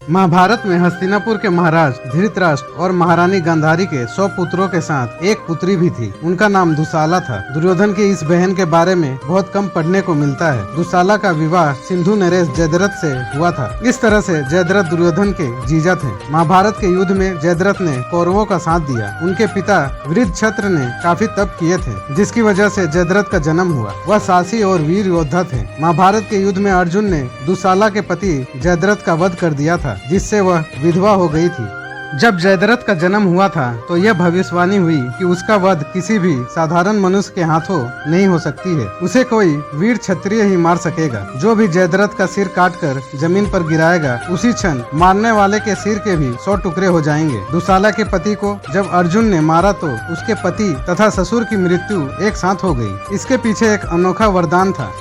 महाभारत में हस्तिनापुर के महाराज धृतराष्ट्र और महारानी गांधारी के 100 पुत्रों के साथ एक पुत्री भी थी। उनका नाम दुशाला था। दुर्योधन की इस बहन के बारे में बहुत कम पढ़ने को मिलता है। दुशाला का विवाह सिंधु नरेश जयद्रथ से हुआ था। इस तरह से जयद्रथ दुर्योधन के जीजा थे। महाभारत के युद्ध में जयद्रथ ने कौरवों का साथ दिया। उनके पिता वृद्धक्षत्र ने काफी तप किए थे, जिसकी वजह से जयद्रथ का जन्म हुआ। वह साहसी और वीर योद्धा थे। महाभारत के युद्ध में अर्जुन ने दुशाला के पति जयद्रथ का वध कर दिया था, जिससे वह विधवा हो गई थी। जब जयद्रथ का जन्म हुआ था तो यह भविष्यवाणी हुई कि उसका वध किसी भी साधारण मनुष्य के हाथों नहीं हो सकती है। उसे कोई वीर क्षत्रिय ही मार सकेगा। जो भी जयद्रथ का सिर काटकर जमीन पर गिराएगा, उसी क्षण मारने वाले के सिर के भी 100 टुकड़े हो जाएंगे। दुशाला के पति को जब अर्जुन ने मारा तो उसके पति तथा ससुर की मृत्यु एक साथ हो गई। इसके पीछे एक अनोखा वरदान था।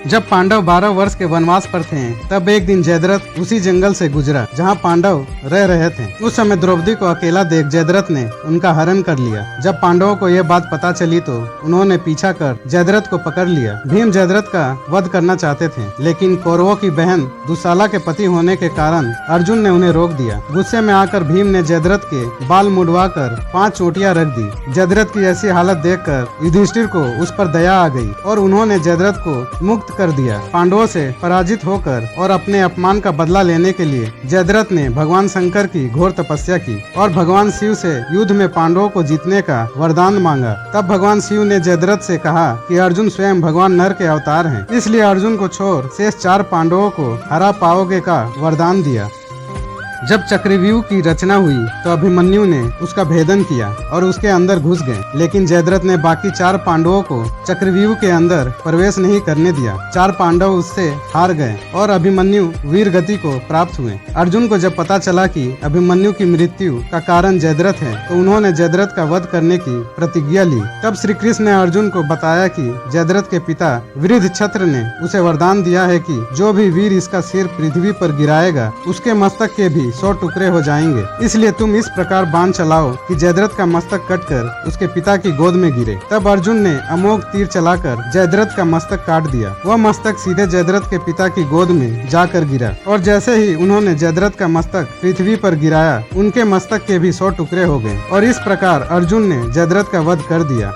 जब पांडव 12 वर्ष के वनवास पर थे, तब एक दिन जयद्रथ उसी जंगल से गुजरा जहां पांडव रह रहे थे। उस समय द्रौपदी को अकेला देख जयद्रथ ने उनका हरण कर लिया। जब पांडवों को यह बात पता चली तो उन्होंने पीछा कर जयद्रथ को पकड़ लिया। भीम जयद्रथ का वध करना चाहते थे, लेकिन कौरवों की बहन दुशाला के पति होने के कारण अर्जुन ने उन्हें रोक दिया। गुस्से में आकर भीम ने जयद्रथ के बाल मुड़वा कर 5 चोटियां रख दी। जयद्रथ की ऐसी हालत देखकर युधिष्ठिर को उस पर दया आ गई और उन्होंने जयद्रथ को मुक्त कर दिया। पांडवों से पराजित होकर और अपने अपमान का बदला लेने के लिए जयद्रथ ने भगवान शंकर की घोर तपस्या की और भगवान शिव से युद्ध में पांडवों को जीतने का वरदान मांगा। तब भगवान शिव ने जयद्रथ से कहा कि अर्जुन स्वयं भगवान नर के अवतार हैं, इसलिए अर्जुन को छोड़ शेष 4 पांडवों को हरा पाओगे का वरदान दिया। जब चक्रव्यूह की रचना हुई तो अभिमन्यु ने उसका भेदन किया और उसके अंदर घुस गए, लेकिन जयद्रथ ने बाकी 4 पांडवों को चक्रव्यूह के अंदर प्रवेश नहीं करने दिया। 4 पांडव उससे हार गए और अभिमन्यु वीर गति को प्राप्त हुए। अर्जुन को जब पता चला कि अभिमन्यु की मृत्यु का कारण जयद्रथ है, तो उन्होंने जयद्रथ का वध करने की प्रतिज्ञा ली। तब श्री कृष्ण ने अर्जुन को बताया कि जयद्रथ के पिता वृद्धक्षत्र ने उसे वरदान दिया है कि जो भी वीर इसका सिर पृथ्वी पर गिराएगा, उसके मस्तक के भी 100 टुकड़े हो जाएंगे। इसलिए तुम इस प्रकार बाण चलाओ कि जयद्रथ का मस्तक कटकर उसके पिता की गोद में गिरे। तब अर्जुन ने अमोघ तीर चलाकर जयद्रथ का मस्तक काट दिया। वह मस्तक सीधे जयद्रथ के पिता की गोद में जाकर गिरा और जैसे ही उन्होंने जयद्रथ का मस्तक पृथ्वी पर गिराया, उनके मस्तक के भी 100 टुकड़े हो गए और इस प्रकार अर्जुन ने जयद्रथ का वध कर दिया।